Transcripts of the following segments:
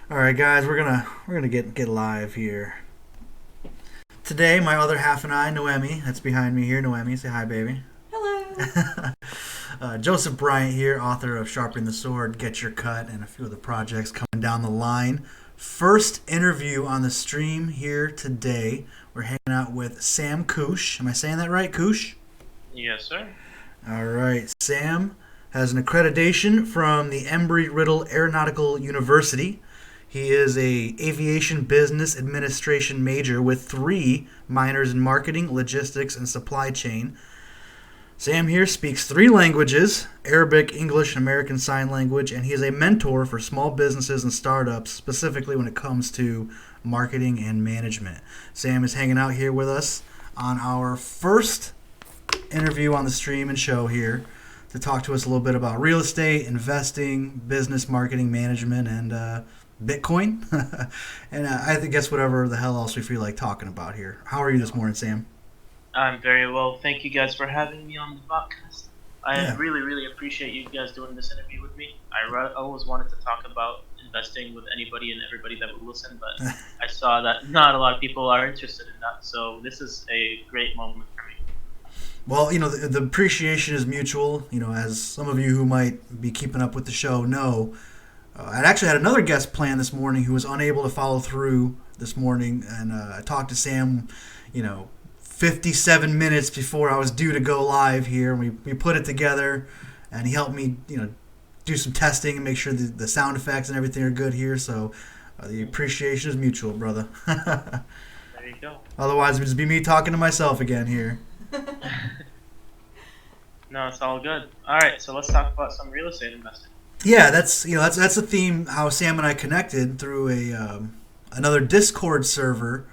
All right, guys, we're gonna get live here today. My other half and I, Noemi, that's behind me here. Noemi, say hi, baby. Hello. Joseph Bryant here, author of Sharpening the Sword, Get Your Cut, and a few other projects coming down the line. First interview on the stream here today. We're hanging out with Sam Koush. Am I saying that right, Koush? Yes, sir. All right. Sam has an accreditation from the Embry-Riddle Aeronautical University. He is a aviation business administration major with 3 minors in marketing, logistics, and supply chain. Sam here speaks 3 languages: Arabic, English, and American Sign Language, and he is a mentor for small businesses and startups, specifically when it comes to marketing and management. Sam is hanging out here with us on our first interview on the stream and show here to talk to us a little bit about real estate, investing, business, marketing, management, and Bitcoin. And I think guess whatever the hell else we feel like talking about here. How are you this morning, Sam? I'm very well. Thank you guys for having me on the podcast. I Yeah. really, really appreciate you guys doing this interview with me. Always wanted to talk about investing with anybody and everybody that would listen, but I saw that not a lot of people are interested in that, so this is a great moment for me. Well, the appreciation is mutual. As some of you who might be keeping up with the show know, I actually had another guest plan this morning who was unable to follow through this morning, and I talked to Sam, you know, 57 minutes before I was due to go live here. We put it together, and he helped me, do some testing and make sure the sound effects and everything are good here. So the appreciation is mutual, brother. There you go. Otherwise, it would just be me talking to myself again here. No, it's all good. All right, so let's talk about some real estate investing. Yeah, that's a theme how Sam and I connected through a another Discord server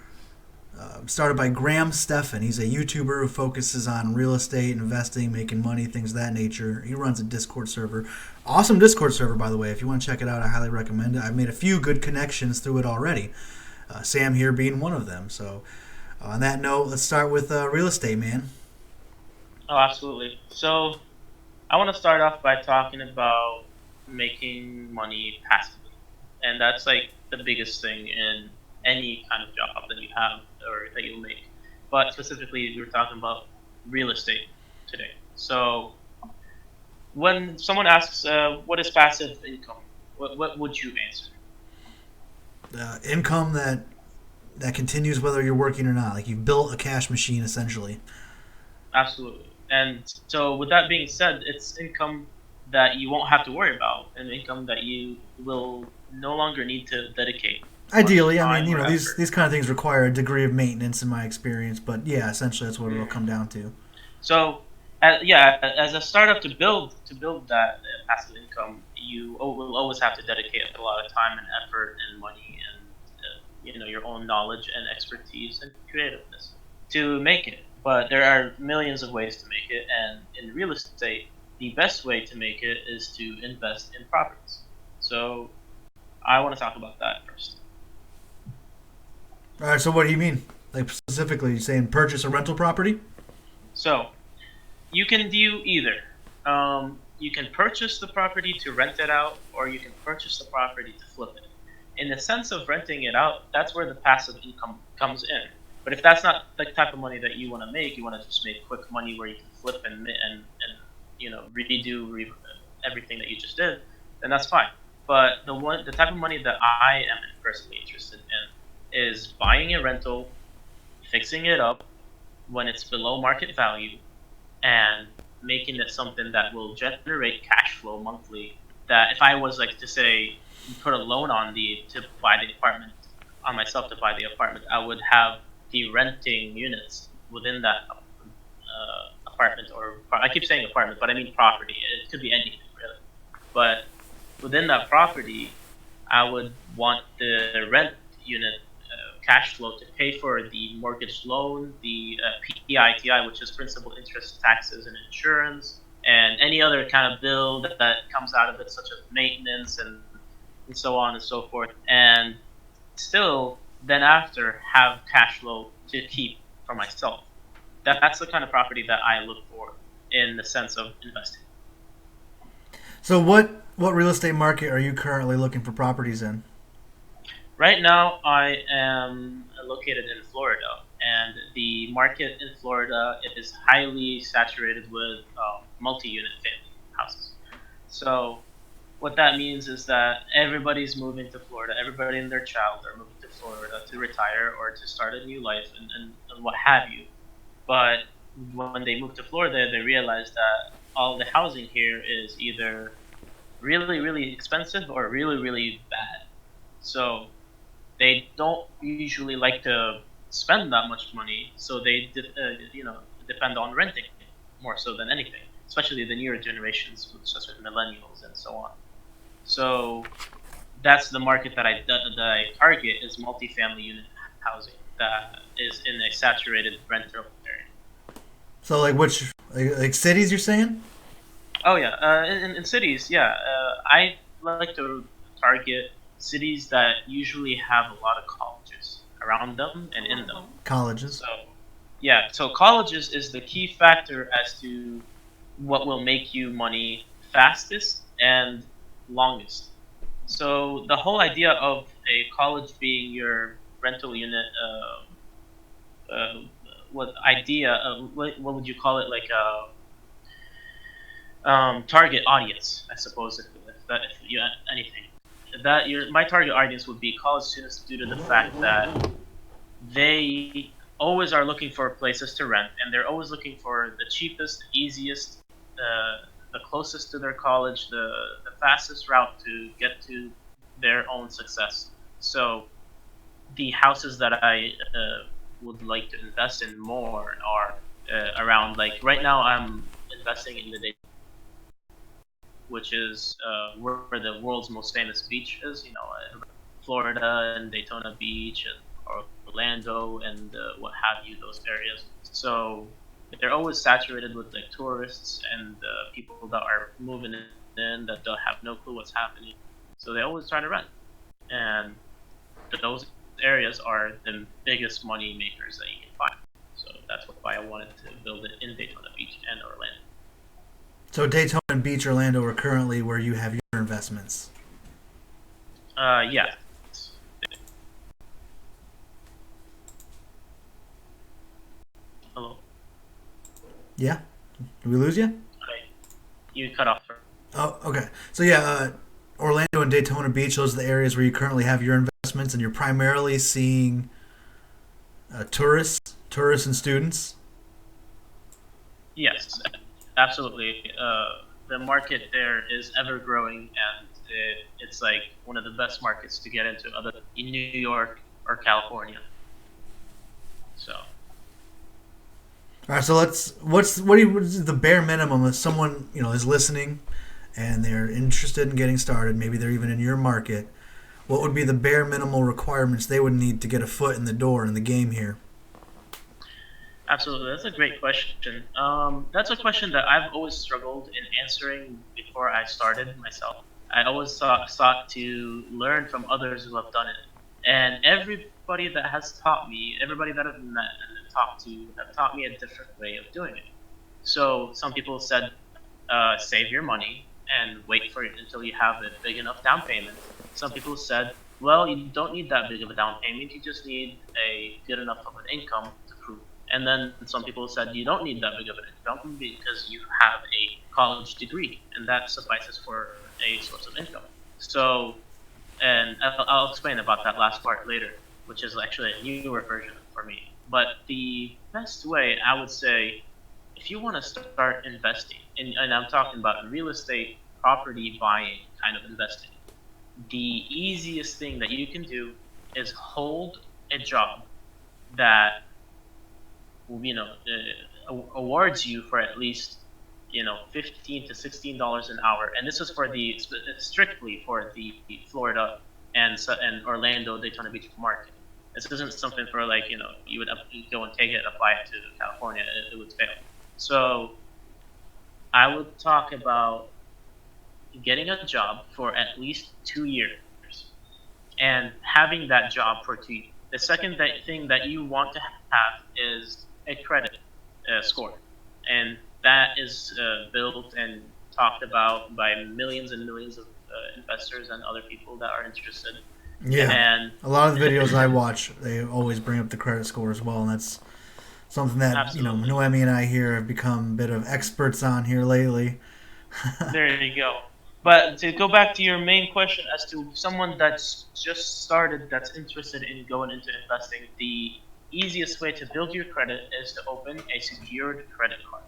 started by Graham Stephan. He's a YouTuber who focuses on real estate, investing, making money, things of that nature. He runs a Discord server. Awesome Discord server, by the way. If you want to check it out, I highly recommend it. I've made a few good connections through it already. Sam here being one of them. So, on that note, let's start with real estate, man. Oh, absolutely. So I want to start off by talking about making money passively. And that's like the biggest thing in any kind of job that you have or that you'll make. But specifically, we're talking about real estate today. So when someone asks, what is passive income? What would you answer? Income that continues whether you're working or not. Like you've built a cash machine, essentially. Absolutely. And so, with that being said, it's income that you won't have to worry about, and income that you will no longer need to dedicate much Ideally, I mean, time or these effort. kind of things require a degree of maintenance in my experience, but yeah, essentially that's what it'll come down to. So, yeah, as a startup to build that passive income, you will always have to dedicate a lot of time and effort and money and your own knowledge and expertise and creativeness to make it. But there are millions of ways to make it, and in real estate, the best way to make it is to invest in properties. So I want to talk about that first. All right, so what do you mean? Like specifically, you saying purchase a rental property? So you can do either. You can purchase the property to rent it out, or you can purchase the property to flip it. In the sense of renting it out, that's where the passive income comes in. But if that's not the type of money that you want to make, you want to just make quick money where you can flip and everything that you just did, then that's fine. But the type of money that I am personally interested in is buying a rental, fixing it up when it's below market value, and making it something that will generate cash flow monthly. That if I was like to say put a loan on the to buy the apartment on myself to buy the apartment, I would have the renting units within that apartment or I keep saying apartment, but I mean property. It could be anything really. But within that property, I would want the rent unit cash flow to pay for the mortgage loan, the PITI, which is principal, interest, taxes, and insurance, and any other kind of bill that comes out of it, such as maintenance and so on and so forth. And still, then after, have cash flow to keep for myself. That's the kind of property that I look for in the sense of investing. So what real estate market are you currently looking for properties in? Right now, I am located in Florida, and the market in Florida is highly saturated with multi-unit family houses. So what that means is that everybody's moving to Florida. Everybody and their child are moving to Florida to retire or to start a new life and what have you. But when they move to Florida, they realize that all the housing here is either really, really expensive or really, really bad. So they don't usually like to spend that much money, so they depend on renting more so than anything, especially the newer generations, such as millennials and so on. So that's the market that I target is multifamily unit housing that is in a saturated rental area. So like which like cities you're saying? Oh yeah, in cities, yeah, I like to target cities that usually have a lot of colleges around them and in them. Colleges. So yeah, so colleges is the key factor as to what will make you money fastest and longest. So the whole idea of a college being your rental unit, what idea? What would you call it? Like a target audience, I suppose, if you anything. That your my target audience would be college students due to the fact that they always are looking for places to rent, and they're always looking for the cheapest, the easiest, the closest to their college, the fastest route to get to their own success. So the houses that I would like to invest in more are around, like right now I'm investing in the which is where the world's most famous beach is. Florida and Daytona Beach and Orlando and what have you, those areas. So they're always saturated with like tourists and people that are moving in that don't have no clue what's happening. So they always try to rent, and those areas are the biggest money makers that you can find. So that's why I wanted to build it in Daytona Beach and Orlando. So Daytona and Beach, Orlando are currently where you have your investments. Yeah. Hello. Yeah. Did we lose you? Okay. You cut off. Oh, okay. So yeah, Orlando and Daytona Beach, those are the areas where you currently have your investments, and you're primarily seeing tourists and students. Yes, absolutely. The market there is ever growing, and it's like one of the best markets to get into, other than in New York or California. So, All right. So what is the bare minimum if someone is listening and they're interested in getting started? Maybe they're even in your market. What would be the bare minimal requirements they would need to get a foot in the door in the game here? absolutely, that's a great question. That's a question that I've always struggled in answering before I started myself. I always sought to learn from others who have done it. And everybody that has taught me, everybody that I've met and talked to, have taught me a different way of doing it. So some people said, save your money and wait for it until you have a big enough down payment. Some people said, well, you don't need that big of a down payment. You just need a good enough of an income to prove. And then some people said you don't need that big of an income because you have a college degree, and that suffices for a source of income. So, and I'll explain about that last part later, which is actually a newer version for me. But the best way, I would say, if you want to start investing, and I'm talking about real estate, property buying kind of investing, the easiest thing that you can do is hold a job that awards you for at least 15 to $16 an hour, and this is for the strictly for the Florida and Orlando Daytona Beach market. This isn't something for like you would go and take it and apply it to California. It would fail. So I would talk about getting a job for at least 2 years and having that job for 2 years. The second thing that you want to have is a credit score, and that is built and talked about by millions and millions of investors and other people that are interested. Yeah. And A lot of the videos I watch, they always bring up the credit score as well, and that's something that, absolutely, Noemi and I here have become a bit of experts on here lately. there you go. But to go back to your main question as to someone that's just started, that's interested in going into investing, the easiest way to build your credit is to open a secured credit card.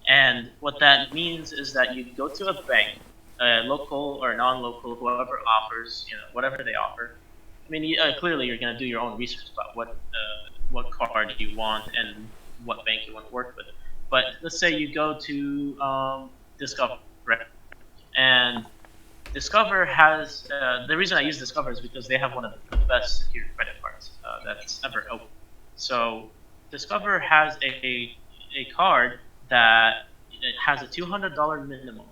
And what that means is that you go to a bank, local or non-local, whoever offers, whatever they offer. I mean, clearly you're going to do your own research about what card you want and what bank you want to work with. But let's say you go to Discover, right? And Discover has the reason I use Discover is because they have one of the best secured credit cards that's ever opened. So Discover has a card that it has a $200 minimum,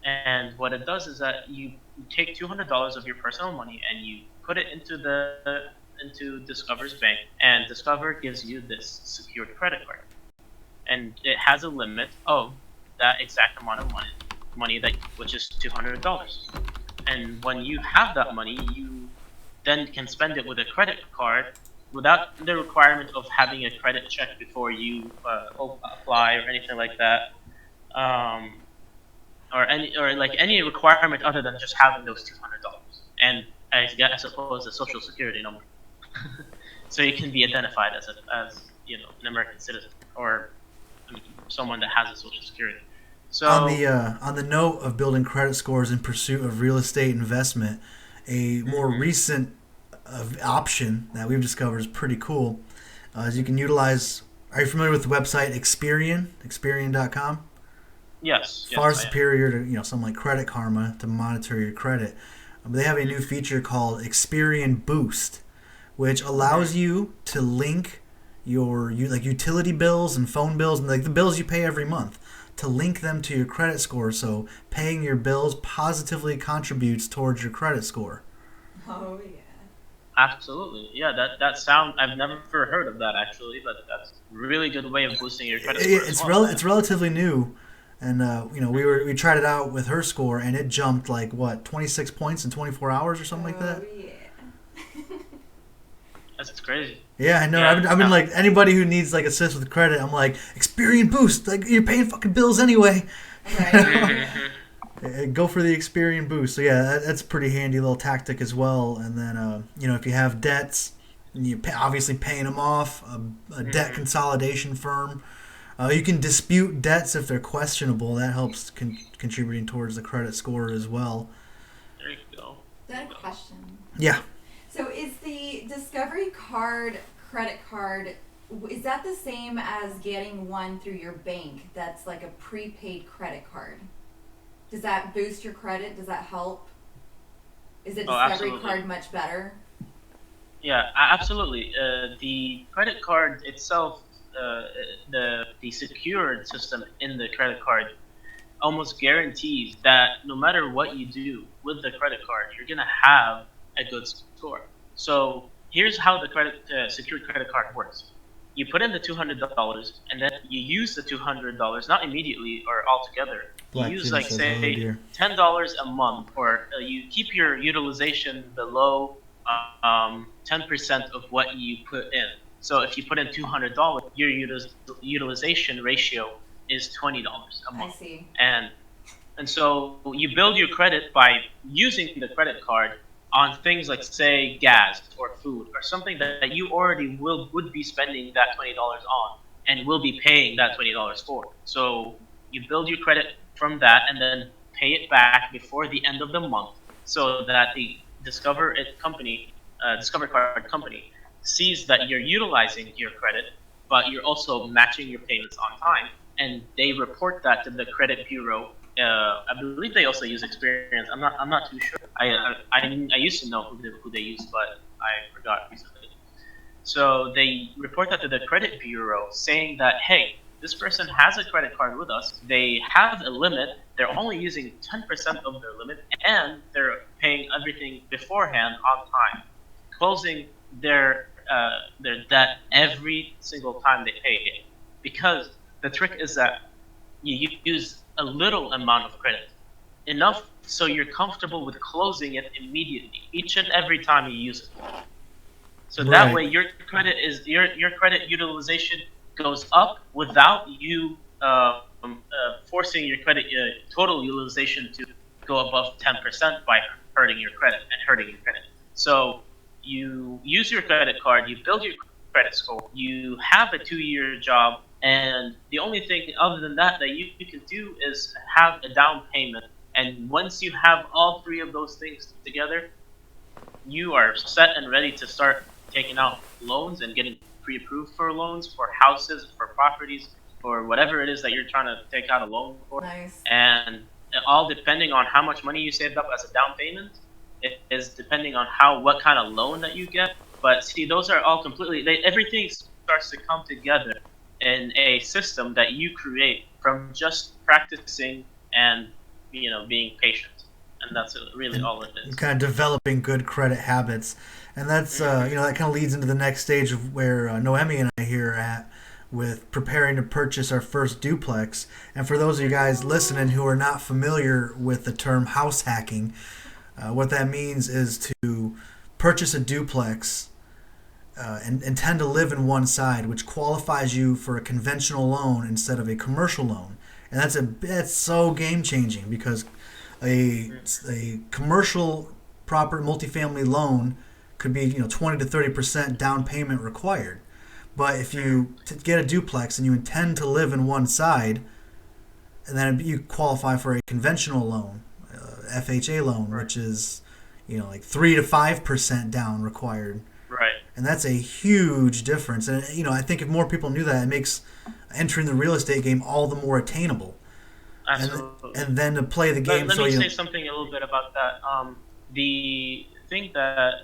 and what it does is that you take $200 of your personal money and you put it into Discover's bank, and Discover gives you this secured credit card, and it has a limit of that exact amount of money that which is $200. And when you have that money, you then can spend it with a credit card without the requirement of having a credit check before you apply or anything like that, um, or like any requirement other than just having those $200 and I suppose a social security number, so you can be identified as an American citizen or someone that has a social security. So On the note of building credit scores in pursuit of real estate investment, a more recent option that we've discovered is pretty cool. Is you can utilize. Are you familiar with the website Experian? Experian.com? yes, Far I am. superior to something like Credit Karma to monitor your credit. They have a new feature called Experian Boost, which allows you to link your like utility bills and phone bills and like the bills you pay every month to link them to your credit score. So paying your bills positively contributes towards your credit score. Oh yeah. Absolutely, yeah. That sound I've never heard of that actually, but that's a really good way of boosting your credit score as well. It's relatively new, and we tried it out with her score, and it jumped like what 26 points in 24 hours or something like that. Oh yeah. That's crazy. Yeah, I know. Yeah. I've been like anybody who needs like assist with credit. I'm like Experian Boost. Like you're paying fucking bills anyway. Right. Go for the Experian Boost. So yeah, that's a pretty handy little tactic as well. And then if you have debts, and you obviously paying them off, a debt consolidation firm. You can dispute debts if they're questionable. That helps contributing towards the credit score as well. There you go. Is that a question? Yeah. So is the Discovery card credit card, is that the same as getting one through your bank that's like a prepaid credit card? Does that boost your credit? Does that help? Is it Discovery absolutely. card much better? Yeah, absolutely. The credit card itself, the secured system in the credit card almost guarantees that no matter what you do with the credit card, you're gonna have a good score. So here's how the secured credit card works. You put in the $200, and then you use the $200 not immediately or altogether. Black You use Jim like says, say "Oh, dear." $10 a month, or you keep your utilization below 10% of what you put in. So if you put in $200, your utilization ratio is $20 a I month. see. And so you build your credit by using the credit card on things like say gas or food or something that you already would be spending that $20 on and will be paying that $20 for. So you build your credit from that and then pay it back before the end of the month so that the Discover Card company sees that you're utilizing your credit, but you're also matching your payments on time, and they report that to the credit bureau. I believe they also use Experience. I'm not too sure. I used to know who they use, but I forgot recently. So they report that to the credit bureau, saying that hey, this person has a credit card with us. They have a limit. They're only using 10% of their limit, and they're paying everything beforehand on time, closing their debt every single time they pay it. Because the trick is that you use a little amount of credit enough so you're comfortable with closing it immediately, each and every time you use it. So that Right. way, your credit utilization goes up without you forcing your credit total utilization to go above 10% by hurting your credit and hurting your credit. So you use your credit card, you build your credit score, you have a 2-year job, and the only thing other than that that you can do is have a down payment. And once you have all three of those things together, you are set and ready to start taking out loans and getting pre-approved for loans, for houses, for properties, for whatever it is that you're trying to take out a loan for. Nice. And all depending on how much money you saved up as a down payment, it is depending on what kind of loan that you get. But see, those are all everything starts to come together in a system that you create from just practicing and being patient. And that's really all it is. Kind of developing good credit habits, and that's that kind of leads into the next stage of where Noemi and I here are at with preparing to purchase our first duplex. And for those of you guys listening who are not familiar with the term house hacking, what that means is to purchase a duplex and intend to live in one side, which qualifies you for a conventional loan instead of a commercial loan. And that's so game changing because a commercial proper multifamily loan could be 20 to 30% down payment required. But if you get a duplex and you intend to live in one side, and then you qualify for a conventional loan, FHA loan, which is like 3 to 5% down required. Right. And that's a huge difference. And I think if more people knew that, it makes entering the real estate game all the more attainable. Absolutely. And then to play the game. Let me say something a little bit about that. The thing that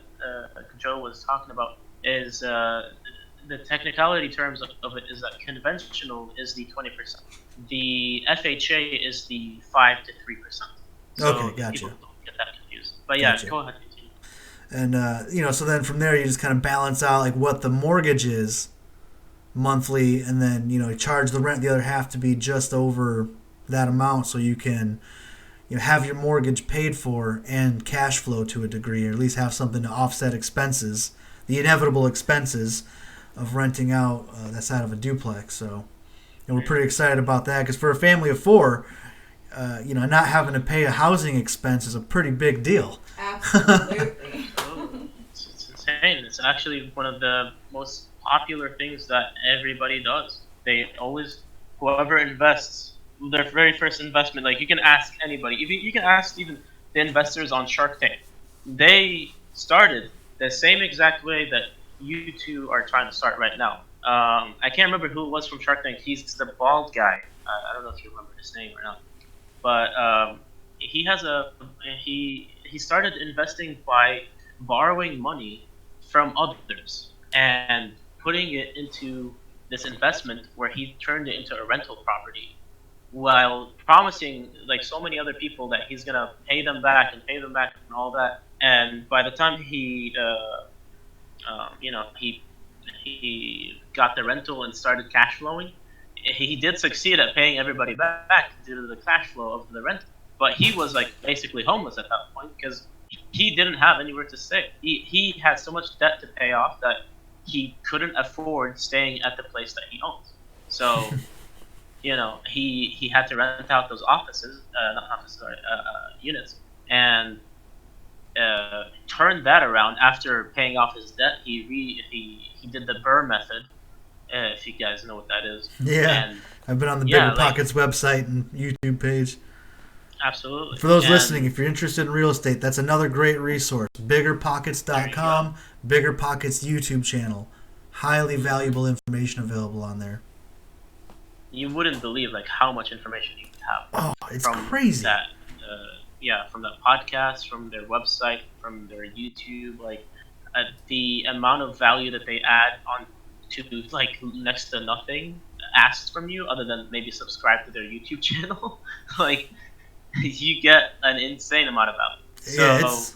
Joe was talking about is the technicality terms of it is that conventional is the 20%. The FHA is the 5 to 3%. So okay, gotcha. People don't get that confused. But yeah, gotcha. Go ahead. Continue. And so then from there you just kind of balance out like what the mortgage is monthly, and then you charge the rent the other half to be just over that amount, so you can have your mortgage paid for and cash flow to a degree, or at least have something to offset expenses, the inevitable expenses of renting out that side of a duplex. So we're pretty excited about that because for a family of 4, not having to pay a housing expense is a pretty big deal. Absolutely. It's insane. It's actually one of the most popular things that everybody does. They always, whoever invests, their very first investment, like you can ask anybody, you can ask even the investors on Shark Tank. They started the same exact way that you two are trying to start right now. I can't remember who it was from Shark Tank. He's the bald guy. I don't know if you remember his name or not. But he started investing by borrowing money from others and putting it into this investment where he turned it into a rental property, while promising like so many other people that he's gonna pay them back and all that. And by the time he got the rental and started cash flowing, he did succeed at paying everybody back due to the cash flow of the rent. But he was like basically homeless at that point because he didn't have anywhere to stay. He had so much debt to pay off that he couldn't afford staying at the place that he owns. So, he had to rent out those units, and turned that around after paying off his debt. He did the Burr method, if you guys know what that is. Yeah, and I've been on the Bigger Pockets website and YouTube page. Absolutely. For those listening, if you're interested in real estate, that's another great resource. BiggerPockets.com, Bigger Pockets YouTube channel. Highly valuable information available on there. You wouldn't believe like how much information you could have. Oh, it's crazy. That, from the podcast, from their website, from their YouTube, like the amount of value that they add on to like next to nothing asked from you, other than maybe subscribe to their YouTube channel. Like you get an insane amount of value. So,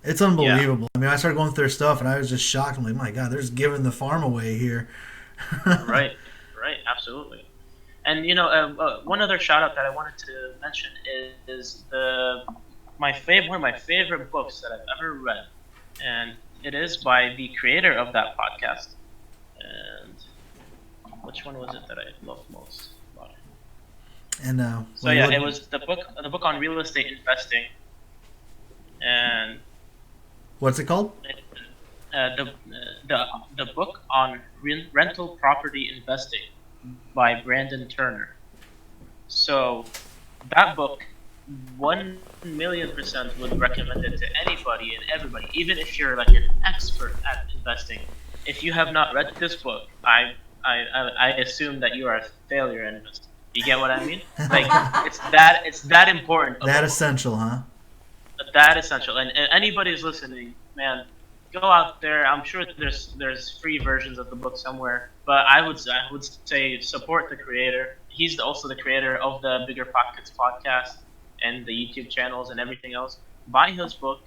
it's unbelievable. Yeah. I mean, I started going through their stuff, and I was just shocked. I'm like, my God, they're just giving the farm away here. Right, absolutely. And one other shout out that I wanted to mention is one of my favorite books that I've ever read, and it is by the creator of that podcast. And which one was it that I loved most about it? And So yeah, it was the book on real estate investing, and what's it called? The book on rental property investing by Brandon Turner. So that book, 1,000,000% would recommend it to anybody and everybody, even if you're like an expert at investing. If you have not read this book, I assume that you are a failure in investing. You get what I mean? Like it's that important. That essential, huh? That essential. And anybody who's listening, man, go out there. I'm sure there's free versions of the book somewhere. But I would say support the creator. He's also the creator of the Bigger Pockets podcast and the YouTube channels and everything else. Buy his book.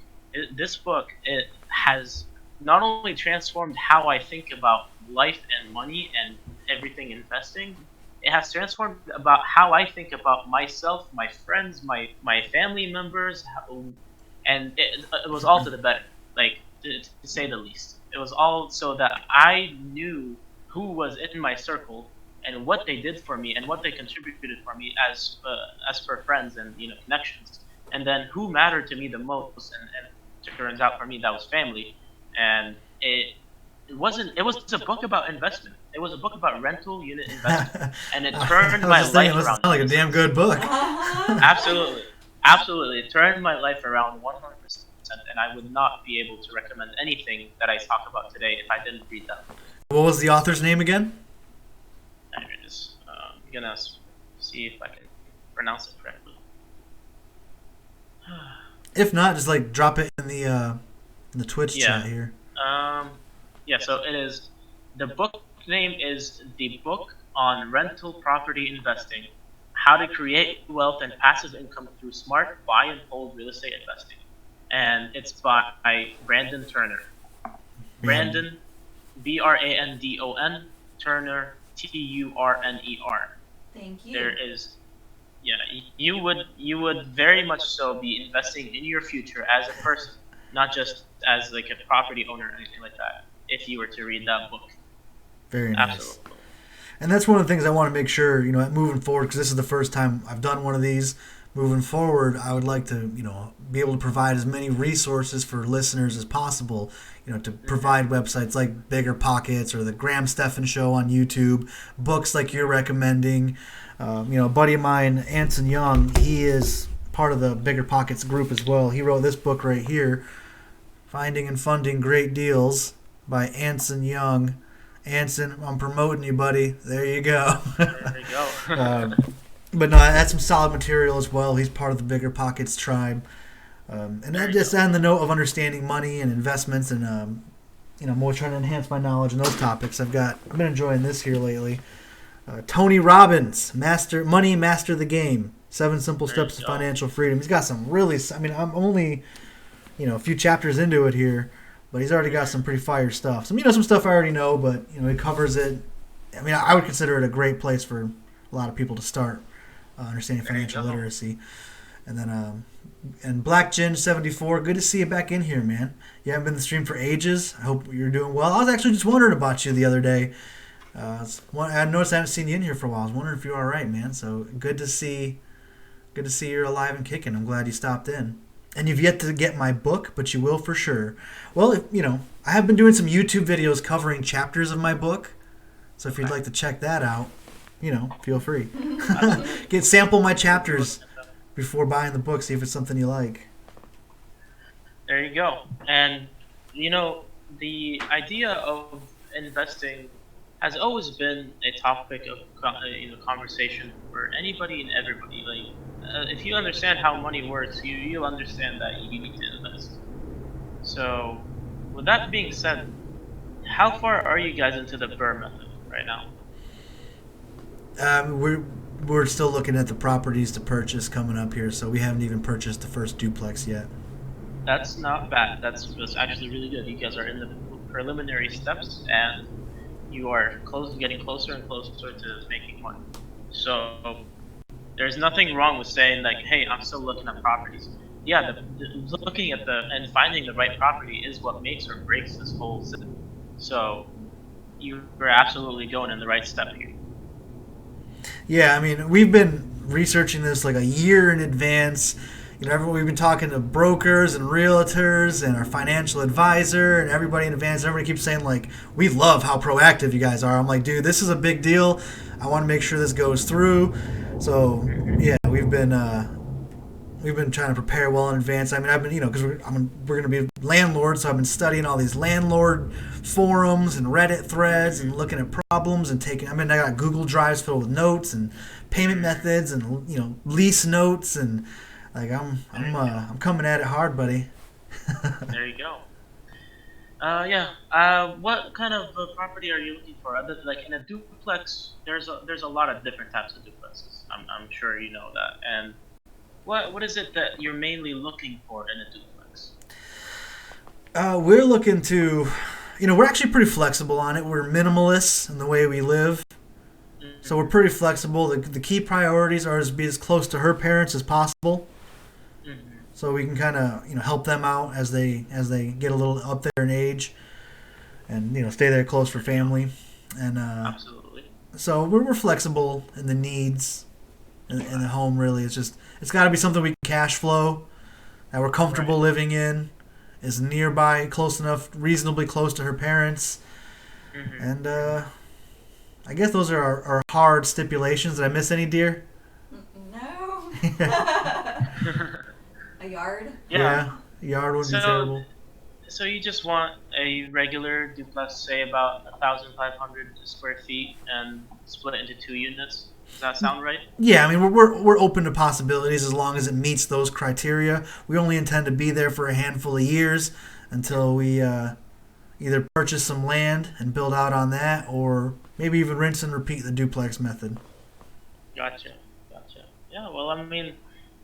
This book, it has not only transformed how I think about life and money and everything investing, it has transformed about how I think about myself, my friends, my family members, and it was all to the better, like to say the least. It was all so that I knew who was in my circle and what they did for me and what they contributed for me as for friends and connections, and then who mattered to me the most. And it turns out for me that was family. And it was a book about investment. It was a book about rental unit investment, and it turned my life around. Like a damn good book. Absolutely, it turned my life around 100%, and I would not be able to recommend anything that I talk about today if I didn't read that book. What was the author's name again? I'm gonna see if I can pronounce it correctly. If not, just like drop it in the Twitch chat here. So it is. The book name is The Book on Rental Property Investing: How to Create Wealth and Passive Income Through Smart Buy and Hold Real Estate Investing, and it's by Brandon Turner. Brandon, Brandon, Turner, Turner. Thank you. There is, you would very much so be investing in your future as a person, not just as like a property owner or anything like that, if you were to read that book. Very nice. Absolutely. And that's one of the things I want to make sure, moving forward, because this is the first time I've done one of these. Moving forward, I would like to, be able to provide as many resources for listeners as possible, to provide websites like Bigger Pockets or the Graham Stephan Show on YouTube, books like you're recommending. A buddy of mine, Anson Young, he is part of the Bigger Pockets group as well. He wrote this book right here, Finding and Funding Great Deals by Anson Young. Anson, I'm promoting you, buddy. There you go. There you go. But no, that's some solid material as well. He's part of the Bigger Pockets tribe. And then just on the note of understanding money and investments and, more trying to enhance my knowledge in those topics, I've been enjoying this here lately. Tony Robbins, Master the Game, 7 Simple Steps to Financial Freedom. He's got some really, I'm only, a few chapters into it here, but he's already got some pretty fire stuff. Some stuff I already know, but, he covers it. I would consider it a great place for a lot of people to start understanding financial literacy. And then, and Black Gin 74, good to see you back in here, man. You haven't been in the stream for ages. I hope you're doing well. I was actually just wondering about you the other day. I noticed I haven't seen you in here for a while. I was wondering if you're all right, man. So good to see you're alive and kicking. I'm glad you stopped in. And you've yet to get my book, but you will for sure. Well, I have been doing some YouTube videos covering chapters of my book. So if you'd like to check that out, feel free. Sample my chapters before buying the book. See if it's something you like. There you go. And the idea of investing has always been a topic of conversation for anybody and everybody. Like, if you understand how money works, you'll understand that you need to invest. So, with that being said, how far are you guys into the BRRRR method right now? We're still looking at the properties to purchase coming up here, so we haven't even purchased the first duplex yet. That's not bad. That's actually really good. You guys are in the preliminary steps, and you are getting closer and closer to making money. So there's nothing wrong with saying like, hey, I'm still looking at properties. Yeah, looking at the and finding the right property is what makes or breaks this whole system. So you're absolutely going in the right step here. Yeah, I mean, we've been researching this like a year in advance. We've been talking to brokers and realtors and our financial advisor and everybody in advance. Everybody keeps saying like, we love how proactive you guys are. I'm like, dude, this is a big deal. I want to make sure this goes through. So yeah, we've been trying to prepare well in advance. I mean, I've been, because we're going to be landlords, so I've been studying all these landlord forums and Reddit threads and looking at problems and taking. I got Google Drives filled with notes and payment methods and lease notes and like I'm coming at it hard, buddy. There you go. Yeah. What kind of property are you looking for? Like in a duplex, there's a lot of different types of duplexes. I'm sure you know that. And what is it that you're mainly looking for in a duplex? We're looking to, we're actually pretty flexible on it. We're minimalists in the way we live. Mm-hmm. So we're pretty flexible. The key priorities are to be as close to her parents as possible. Mm-hmm. So we can kind of help them out as they get a little up there in age, and stay there close for family, and Absolutely. So we're flexible in the needs in the home. Really, it's got to be something we can cash flow, that we're comfortable living in, is nearby, close enough, reasonably close to her parents, and I guess those are our hard stipulations. Did I miss any, dear? No. A yard? Yeah, a yard wouldn't be terrible. So you just want a regular duplex, say about 1,500 square feet, and split into 2 units? Does that sound right? Yeah, I mean we're open to possibilities as long as it meets those criteria. We only intend to be there for a handful of years until we either purchase some land and build out on that, or maybe even rinse and repeat the duplex method. Gotcha. Yeah, well, I mean,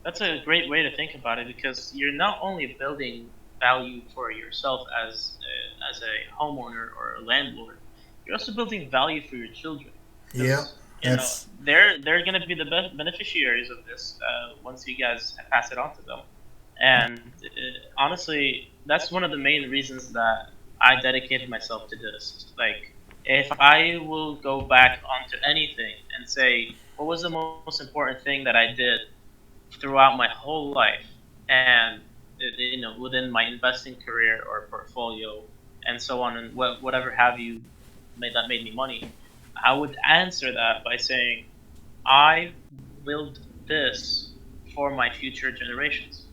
that's a great way to think about it, because you're not only building value for yourself as a homeowner or a landlord, you're also building value for your children. Yeah, they're going to be the best beneficiaries of this once you guys pass it on to them. And honestly, that's one of the main reasons that I dedicated myself to this. Like, if I will go back onto anything and say, what was the most important thing that I did throughout my whole life, and within my investing career or portfolio and so on, and whatever have you that made me money, I would answer that by saying, I built this for my future generations.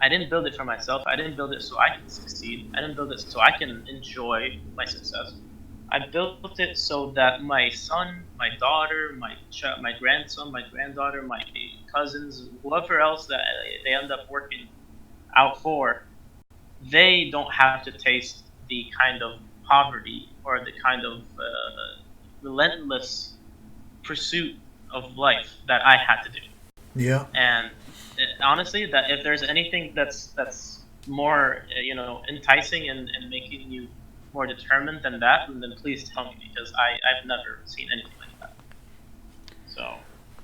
I didn't build it for myself. I didn't build it so I can succeed. I didn't build it so I can enjoy my success. I built it so that my son, my daughter, my grandson, my granddaughter, my cousins, whoever else that they end up working out for, they don't have to taste the kind of poverty or the kind of relentless pursuit of life that I had to do. Yeah. And honestly, that if there's anything that's more enticing and making you more determined than that, then please tell me, because I've never seen anything like that. So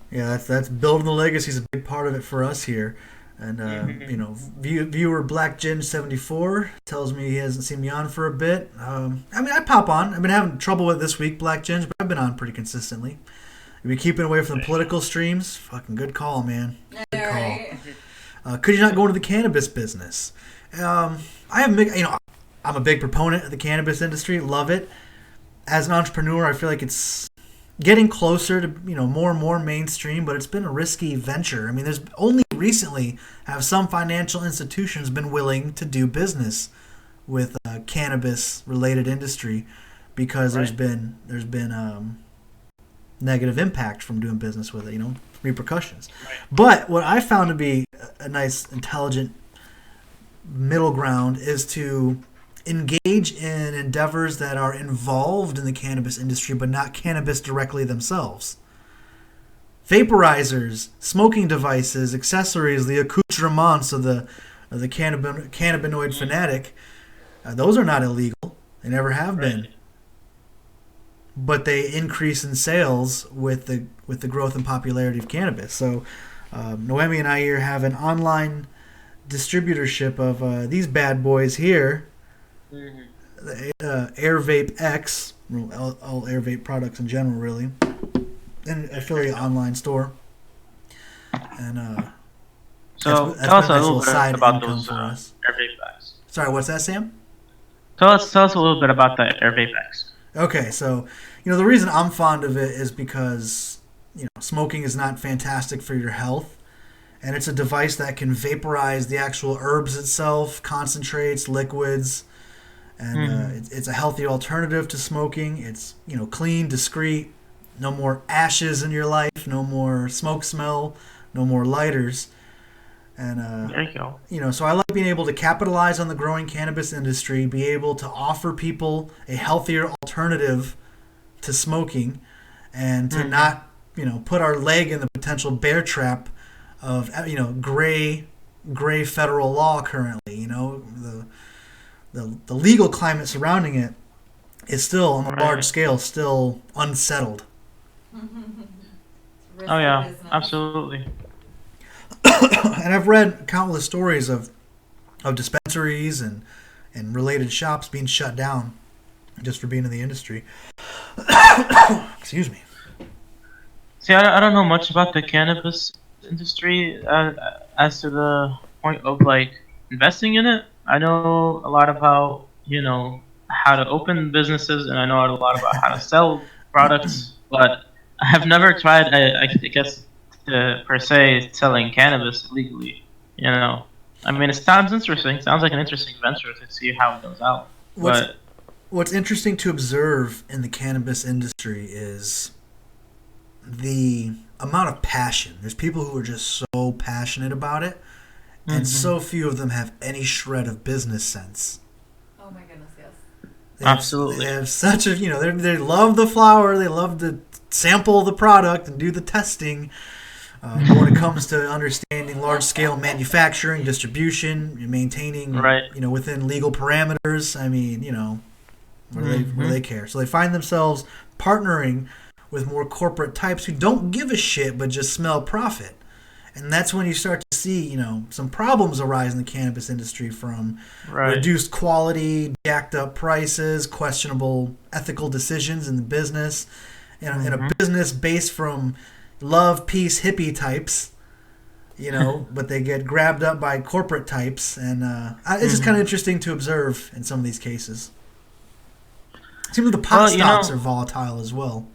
yeah, that's building the legacy is a big part of it for us here. And viewer Black Gin 74 tells me he hasn't seen me on for a bit. I pop on. I've been having trouble with it this week, Black Gins, but I've been on pretty consistently. You've been keeping away from the political streams. Fucking good call, man. Good call. Right. Could you not go into the cannabis business? I'm a big proponent of the cannabis industry. Love it. As an entrepreneur, I feel like it's getting closer to more and more mainstream, but it's been a risky venture. I mean, there's only recently have some financial institutions been willing to do business with cannabis related industry because there's been negative impact from doing business with it, repercussions. Right. But what I found to be a nice, intelligent middle ground is to engage in endeavors that are involved in the cannabis industry, but not cannabis directly themselves. Vaporizers, smoking devices, accessories, the accoutrements of the cannabinoid fanatic, those are not illegal. They never have been. but they increase in sales with the growth and popularity of cannabis. So Noemi and I here have an online distributorship of these bad boys here. Air Vape X, all Air Vape products in general, really, an affiliate online store. And So that's tell us been a a nice little bit side about income those for us. air vape bags. Sorry, what's that, Sam? Tell us a little bit about the air vape bags. Okay, so the reason I'm fond of it is because smoking is not fantastic for your health, and it's a device that can vaporize the actual herbs itself, concentrates, liquids, and it's a healthy alternative to smoking. It's clean, discreet, no more ashes in your life, no more smoke smell, no more lighters. And There you go. so I like being able to capitalize on the growing cannabis industry, be able to offer people a healthier alternative to smoking, and to not put our leg in the potential bear trap of gray federal law currently. The legal climate surrounding it is still on a large scale still unsettled. Oh yeah, absolutely. And I've read countless stories of dispensaries and related shops being shut down just for being in the industry. Excuse me. See, I don't know much about the cannabis industry as to the point of like investing in it. I know a lot about how to open businesses, and I know a lot about how to sell products, but I have never tried. I guess per se selling cannabis legally. I mean, it sounds interesting. Sounds like an interesting venture to see how it goes out. What's interesting to observe in the cannabis industry is the amount of passion. There's people who are just so passionate about it, and so few of them have any shred of business sense. Oh my goodness, yes. Absolutely. They have such a they love the flower. They love to sample the product and do the testing. But when it comes to understanding large-scale manufacturing, distribution, maintaining, within legal parameters, I mean, what do they care? So they find themselves partnering with more corporate types who don't give a shit but just smell profit. And that's when you start to see, some problems arise in the cannabis industry from reduced quality, jacked up prices, questionable ethical decisions in the business, in a business based from love, peace, hippie types, but they get grabbed up by corporate types, and it's just kind of interesting to observe in some of these cases. It seems like the pot stocks are volatile as well.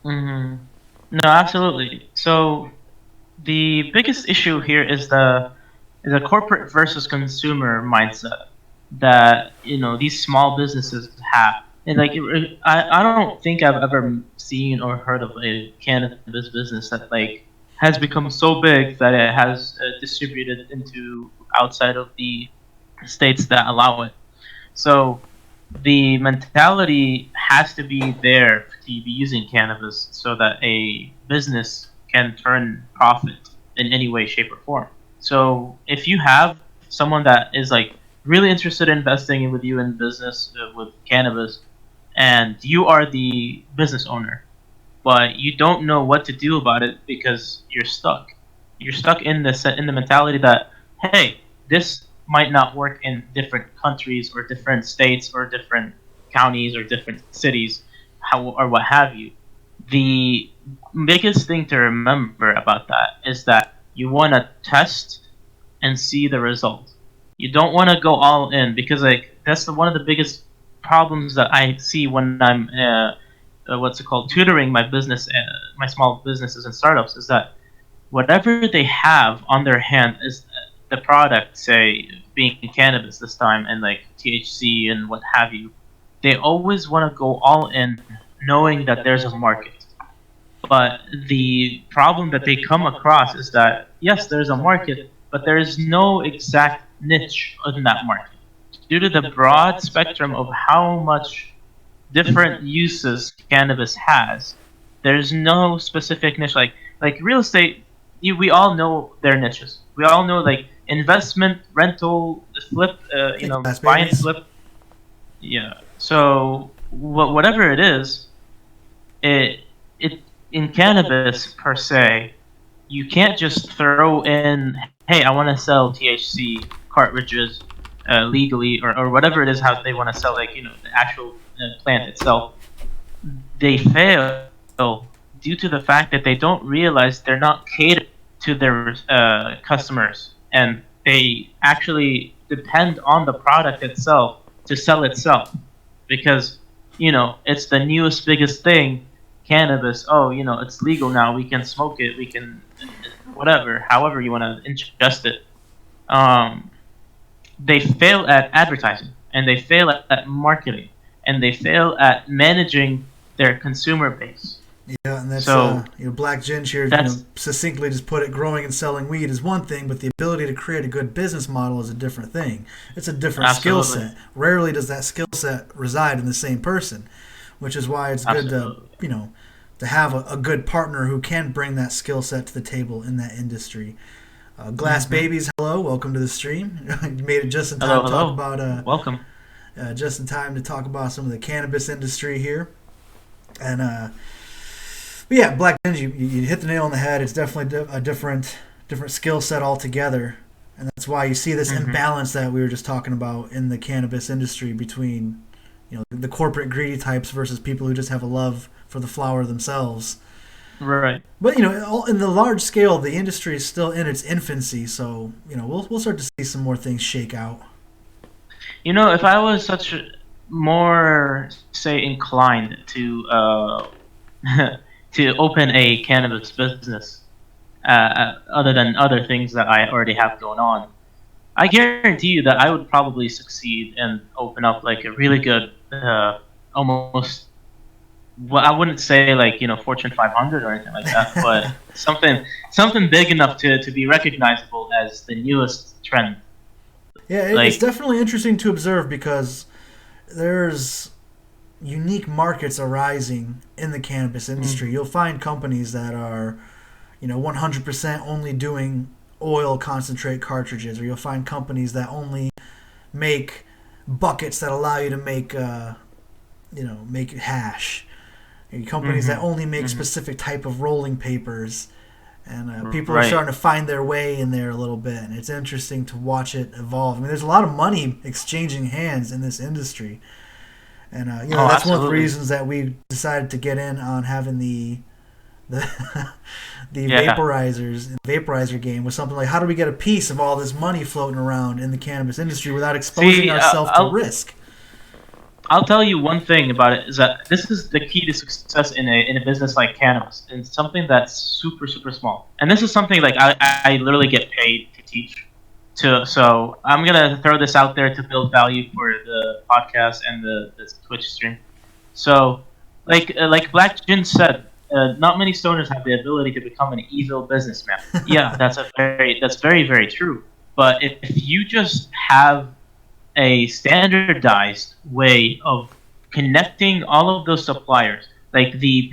No, absolutely. So the biggest issue here is a corporate versus consumer mindset that these small businesses have. And I don't think I've ever seen or heard of a cannabis business that has become so big that it has distributed into outside of the states that allow it. So the mentality has to be there to be using cannabis so that a business can turn profit in any way, shape, or form. So if you have someone that is really interested in investing with you in business with cannabis, and you are the business owner, but you don't know what to do about it because you're stuck. You're stuck in the mentality that, hey, this might not work in different countries or different states or different counties or different cities, or what have you. The biggest thing to remember about that is that you want to test and see the result. You don't want to go all in because that's one of the biggest problems that I see when I'm tutoring my business, my small businesses and startups, is that whatever they have on their hand is the product, say being cannabis this time, and THC and what have you. They always want to go all in, knowing that there's a market. But the problem that they come across is that yes, there's a market, but there is no exact niche in that market. Due to the broad spectrum of how much different uses cannabis has, there's no specific niche. Like real estate, we all know their niches. We all know investment, rental, flip, buy and flip. Yeah. So whatever it is, it it in cannabis per se, you can't just throw in, hey, I want to sell THC cartridges legally, or whatever it is how they want to sell, like the actual plant itself. They fail due to the fact that they don't realize they're not catered to their customers, and they actually depend on the product itself to sell itself, because it's the newest biggest thing, cannabis. Oh, it's legal now, we can smoke it, we can whatever, however you want to ingest it. um, they fail at advertising, and they fail at marketing, and they fail at managing their consumer base. Yeah, and that's So Black Ginge here. that's Succinctly just put it: growing and selling weed is one thing, but the ability to create a good business model is a different thing. It's a different skill absolutely, set. Rarely does that skill set reside in the same person, which is why it's good to absolutely. to have a good partner who can bring that skill set to the table in that industry. Glass Hmm. Babies, hello, welcome to the stream. You made it just in time Hello, to talk hello. about Welcome. just in time to talk about some of the cannabis industry here. And but yeah, Black Ninja, you hit the nail on the head. It's definitely a different skill set altogether, and that's why you see this Hmm. imbalance that we were just talking about in the cannabis industry between the corporate greedy types versus people who just have a love for the flower themselves. Right. But in the large scale, the industry is still in its infancy, so we'll start to see some more things shake out. If I was such more, say, inclined to to open a cannabis business, other than other things that I already have going on, I guarantee you that I would probably succeed and open up like a really good, almost. Well, I wouldn't say like Fortune 500 or anything like that, but something big enough to be recognizable as the newest trend. Yeah, it's Like, definitely interesting to observe because there's unique markets arising in the cannabis industry. mm, You'll find companies that are 100% only doing oil concentrate cartridges, or you'll find companies that only make buckets that allow you to make hash. Companies that hmm only make hmm specific type of rolling papers, and people are right. starting to find their way in there a little bit, and it's interesting to watch it evolve. I mean, there's a lot of money exchanging hands in this industry, and Oh, that's one of the absolutely. reasons that we decided to get in on having the the Yeah. vaporizer game was something like, how do we get a piece of all this money floating around in the cannabis industry without exposing See, ourselves to risk? I'll tell you one thing about it is that this is the key to success in a business like cannabis, and something that's super super small. And this is something like I literally get paid to teach. So I'm gonna throw this out there to build value for the podcast and the Twitch stream. So, like Black Jin said, not many stoners have the ability to become an evil businessman. Yeah, that's very very true. But if you just have a standardized way of connecting all of those suppliers, like the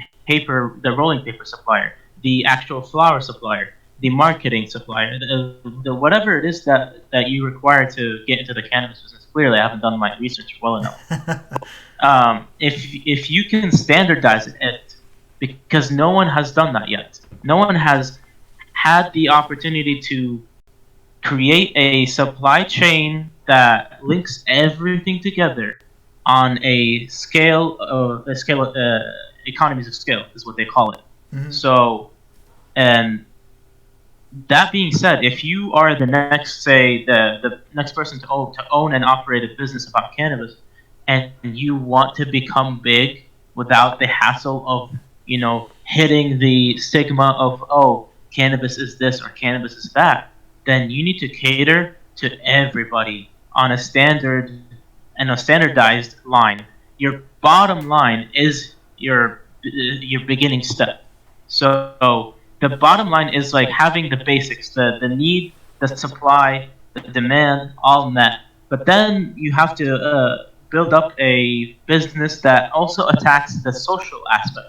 rolling paper supplier, the actual flower supplier, the marketing supplier, the whatever it is that you require to get into the cannabis business. Clearly, I haven't done my research well enough. If you can standardize it, because no one has done that yet. No one has had the opportunity to create a supply chain that links everything together on a scale economies of scale is what they call it. Hmm. So, and that being said, if you are the next, say, the next person to own and operate a business about cannabis, and you want to become big without the hassle of hitting the stigma of, oh, cannabis is this or cannabis is that, then you need to cater to everybody on a standard and a standardized line. Your bottom line is your beginning step. So the bottom line is like having the basics, the need, the supply, the demand all met. But then you have to build up a business that also attacks the social aspect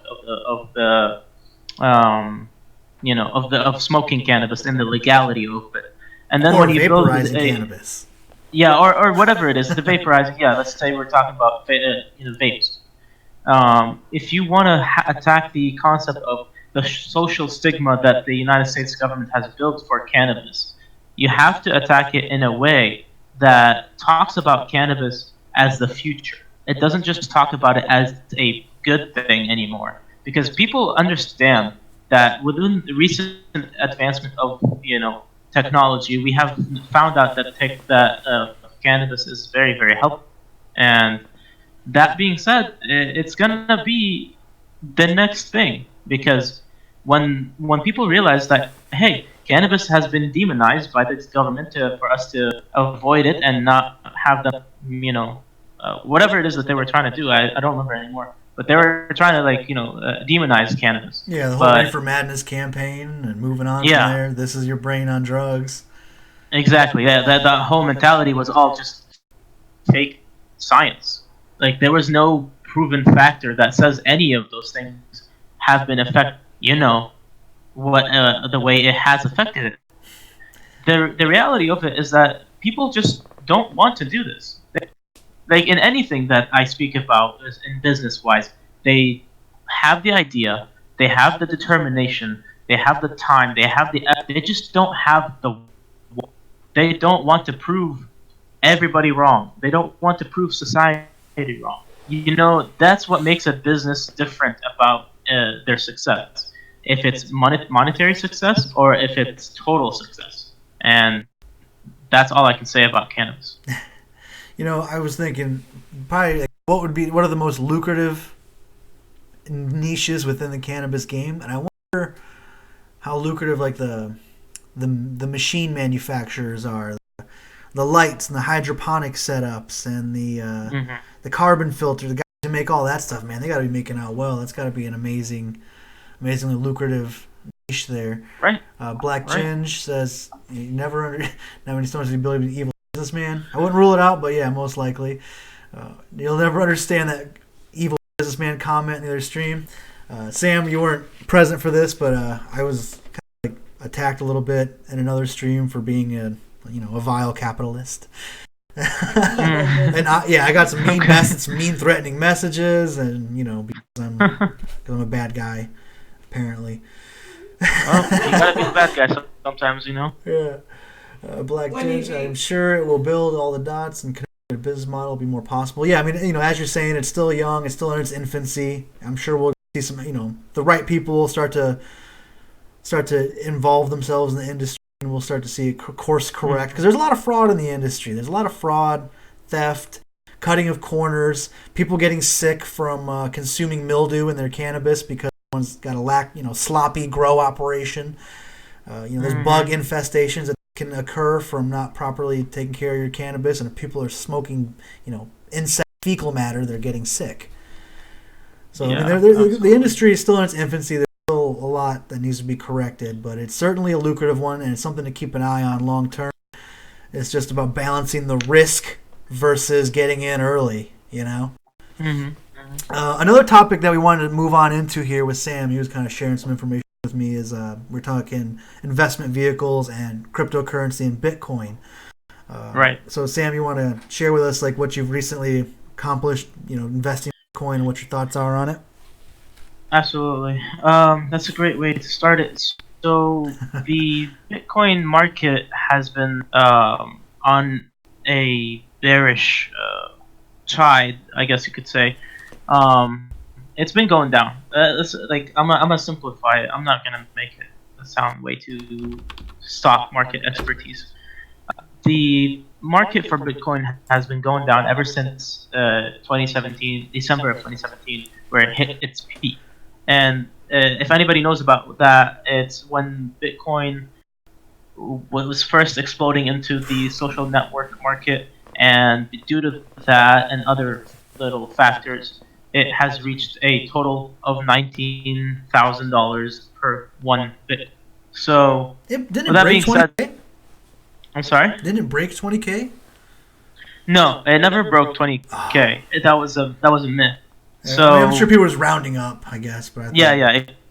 um, of smoking cannabis and the legality of it. And then Or when you build vaporizing a, cannabis. yeah, or whatever it is, the vaporizing. Yeah, let's say we're talking about vapes. If you want to attack the concept of the social stigma that the United States government has built for cannabis, you have to attack it in a way that talks about cannabis as the future. It doesn't just talk about it as a good thing anymore, because people understand that within the recent advancement of technology, we have found out that cannabis is very very helpful, and that being said, it's gonna be the next thing, because when people realize that, hey, cannabis has been demonized by the government for us to avoid it and not have them, whatever it is that they were trying to do, I don't remember anymore, but they were trying to demonize cannabis. Yeah, the whole But Reefer Madness campaign and moving on from yeah, there. This is your brain on drugs. exactly. Yeah, that whole mentality was all just fake science. Like there was no proven factor that says any of those things have been affect. What the way it has affected it. The reality of it is that people just don't want to do this. Like in anything that I speak about in business wise, they have the idea, they have the determination, they have the time, they just don't have they don't want to prove everybody wrong. They don't want to prove society wrong. That's what makes a business different about their success. If it's monetary success or if it's total success. And that's all I can say about cannabis. I was thinking probably like, what are the most lucrative niches within the cannabis game, and I wonder how lucrative like the machine manufacturers are, the lights and the hydroponic setups and the carbon filter, the guys who make all that stuff. Man, they got to be making out well. That's got to be an amazingly lucrative niche there. Right. Black Ginge says you never now when he starts the ability to be evil businessman. I wouldn't rule it out, but yeah, most likely. You'll never understand that evil businessman comment in the other stream. Sam, you weren't present for this, but I was kind of like attacked a little bit in another stream for being a vile capitalist. And I got some mean threatening messages, and because I'm a bad guy, apparently. Well, you gotta be a bad guy sometimes, Yeah. Black Ginge, I'm sure it will build all the dots and connect the business model will be more possible. Yeah, I mean, as you're saying, it's still young, it's still in its infancy. I'm sure we'll see some, the right people will start to involve themselves in the industry, and we'll start to see it course correct, because there's a lot of fraud in the industry. There's a lot of fraud, theft, cutting of corners, people getting sick from consuming mildew in their cannabis because someone's got a sloppy grow operation. There's bug infestations that can occur from not properly taking care of your cannabis, and if people are smoking, insect fecal matter, they're getting sick. So yeah, I mean, the industry is still in its infancy. There's still a lot that needs to be corrected, but it's certainly a lucrative one, and it's something to keep an eye on long term. It's just about balancing the risk versus getting in early. Another topic that we wanted to move on into here with Sam, he was kind of sharing some information with me, is we're talking investment vehicles and cryptocurrency and Bitcoin. Right. So Sam, you want to share with us like what you've recently accomplished, investing in Bitcoin, and what your thoughts are on it? Absolutely. That's a great way to start it. So the Bitcoin market has been on a bearish tide, I guess you could say. It's been going down. I'm gonna simplify it. I'm not gonna make it sound way too stock market expertise. The market for Bitcoin has been going down ever since 2017, December of 2017, where it hit its peak. And if anybody knows about that, it's when Bitcoin was first exploding into the social network market, and due to that and other little factors, it has reached a total of $19,000 per one bit. So, Didn't it with that break being 20K? said, I'm sorry? Didn't it break 20K? No, it never broke 20K. That was a myth. Yeah, So I mean, I'm sure people was rounding up, I guess. But I thought,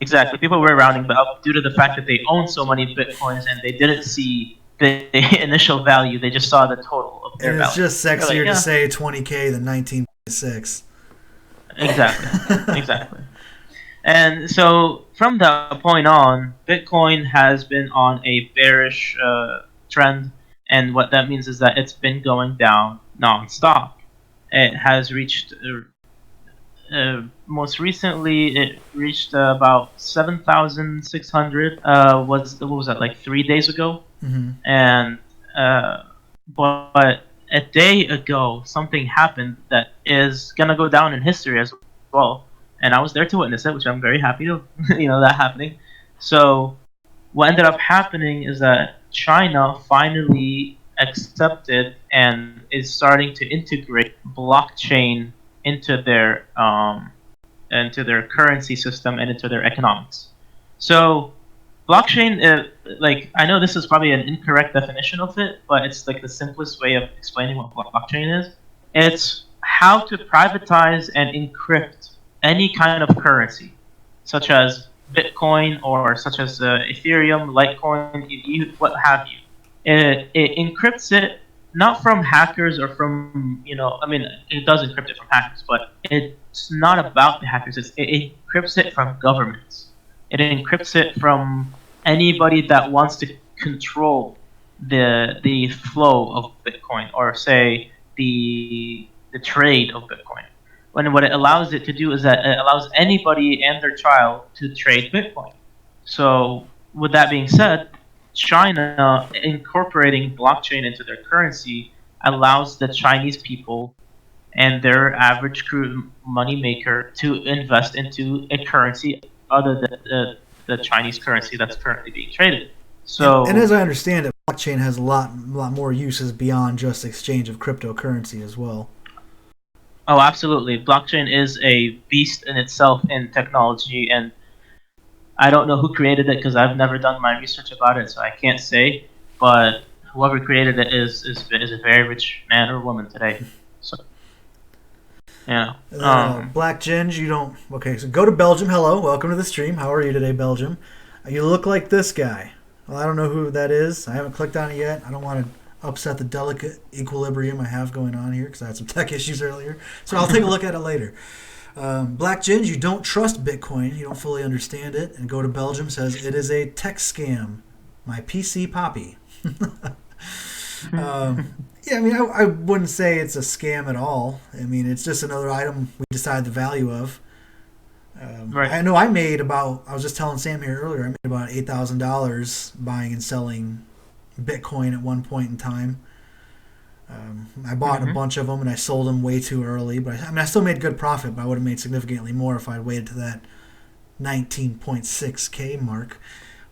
exactly. People were rounding up due to the fact that they own so many bitcoins and they didn't see the initial value. They just saw the total of their and value. it's just sexier They're like, to say 20K than 19.6. Exactly. Exactly. And so from that point on, Bitcoin has been on a bearish trend, and what that means is that it's been going down nonstop. It has reached most recently it reached about 7,600. Was what was that, like 3 days ago? Hmm. And but a day ago something happened that is gonna go down in history as well, and I was there to witness it, which I'm very happy to that happening. So what ended up happening is that China finally accepted and is starting to integrate blockchain into their currency system and into their economics. So blockchain, like, I know this is probably an incorrect definition of it, but it's like the simplest way of explaining what blockchain is. It's how to privatize and encrypt any kind of currency, such as Bitcoin or such as Ethereum, Litecoin, what have you. It encrypts it not from hackers or from, I mean, it does encrypt it from hackers, but it's not about the hackers. It encrypts it from governments. It encrypts it from anybody that wants to control the flow of Bitcoin, or say the trade of Bitcoin. When what it allows it to do is that it allows anybody and their child to trade Bitcoin. So with that being said, China incorporating blockchain into their currency allows the Chinese people and their average money maker to invest into a currency other than the Chinese currency that's currently being traded. And as So, I understand it, blockchain has a lot more uses beyond just exchange of cryptocurrency as well. oh, absolutely, blockchain is a beast in itself in technology, and I don't know who created it because I've never done my research about it, so I can't say. But whoever created it is a very rich man or woman today. So yeah. Black Ginge, you don't. Okay, so go to Belgium. Hello, welcome to the stream. How are you today, Belgium? You look like this guy. Well, I don't know who that is. I haven't clicked on it yet. I don't want to upset the delicate equilibrium I have going on here because I had some tech issues earlier. So I'll take a look at it later. Black Ginge, you don't trust Bitcoin. You don't fully understand it. And Go to Belgium says it is a tech scam. My PC Poppy. Yeah, I mean, I wouldn't say it's a scam at all. I mean, it's just another item we decide the value of. Right. I know I was just telling Sam here earlier, I made about $8,000 buying and selling Bitcoin at one point in time. I bought a bunch of them and I sold them way too early. But I still made good profit, but I would have made significantly more if I'd waited to that 19.6K mark.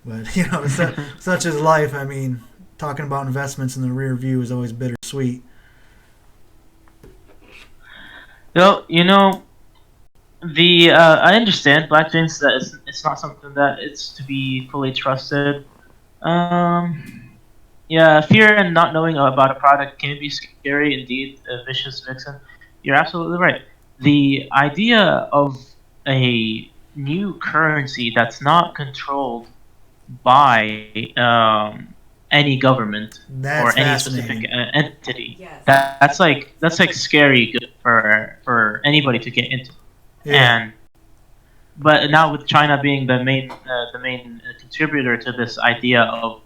But, such is life. I mean, talking about investments in the rear view is always bittersweet. Well, I understand blockchains that it's not something that it's to be fully trusted. Yeah, fear and not knowing about a product can be scary indeed, a vicious vixen. You're absolutely right. The idea of a new currency that's not controlled by any government That's or any specific fascinating. entity, Yes. that's like scary good for anybody to get into. Yeah. And but now with China being the main contributor to this idea of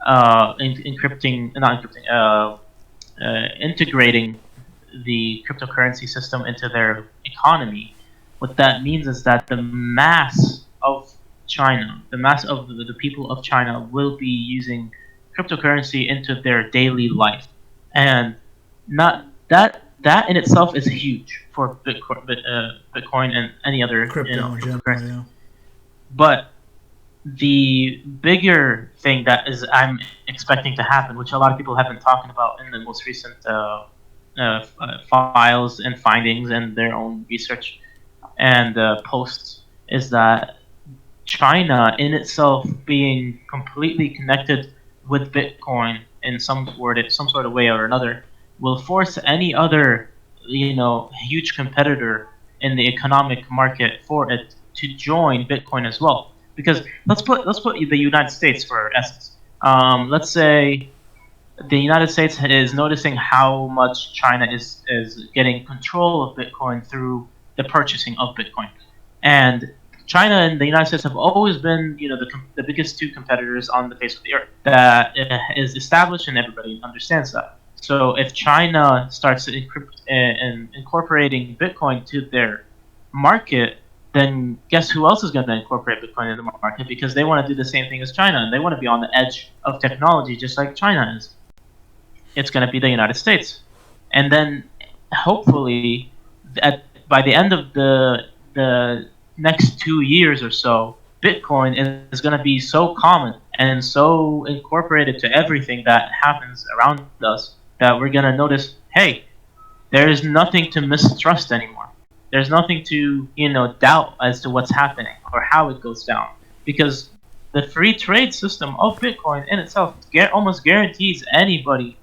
encrypting, not encrypting, integrating the cryptocurrency system into their economy, what that means is that the mass of China, the mass of the people of China, will be using cryptocurrency into their daily life, and not that in itself is huge for Bitcoin and any other Crypto in general, cryptocurrency. yeah. But the bigger thing that is I'm expecting to happen, which a lot of people have been talking about in the most recent files and findings and their own research and posts, is that China in itself being completely connected with Bitcoin in some sort of way or another will force any other huge competitor in the economic market for it to join Bitcoin as well. Because let's put the United States for essence. Let's say the United States is noticing how much China is getting control of Bitcoin through the purchasing of Bitcoin. And China and the United States have always been, the biggest two competitors on the face of the earth. That is established, and everybody understands that. So if China starts incorporating Bitcoin to their market, then guess who else is going to incorporate Bitcoin in the market? Because they want to do the same thing as China, and they want to be on the edge of technology just like China is. It's going to be the United States. And then hopefully by the end of the next 2 years or so, Bitcoin is going to be so common and so incorporated to everything that happens around us that we're going to notice, hey, there is nothing to mistrust anymore. There's nothing to, doubt as to what's happening or how it goes down. Because the free trade system of Bitcoin in itself almost guarantees anybody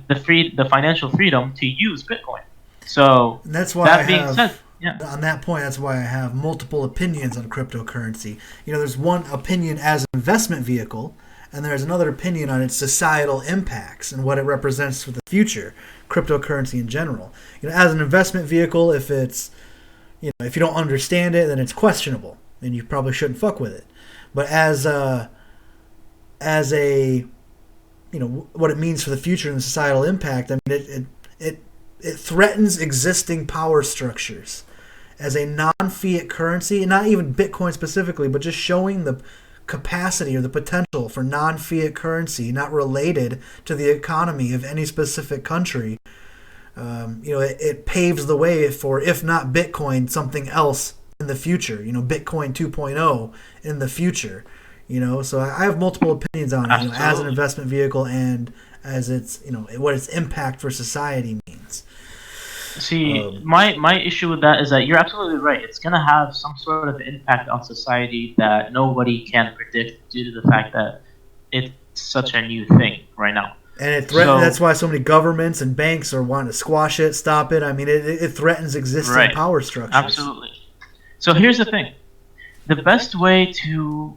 the financial freedom to use Bitcoin. So and that's why that being said, on that point, that's why I have multiple opinions on cryptocurrency. There's one opinion as an investment vehicle, and there's another opinion on its societal impacts and what it represents for the future, cryptocurrency in general. As an investment vehicle, if it's, if you don't understand it, then it's questionable, and you probably shouldn't fuck with it. But as a what it means for the future and the societal impact, I mean, it threatens existing power structures. As a non-fiat currency, and not even Bitcoin specifically, but just showing the capacity or the potential for non-fiat currency not related to the economy of any specific country, it paves the way for, if not Bitcoin, something else in the future, Bitcoin 2.0 in the future. So I have multiple opinions on it, as an investment vehicle and as its, what its impact for society means. See, my issue with that is that you're absolutely right. It's going to have some sort of impact on society that nobody can predict due to the fact that it's such a new thing right now. And it threatens. That's why so many governments and banks are wanting to squash it, stop it. I mean, it threatens existing power structures. Absolutely. So here's the thing. The best way to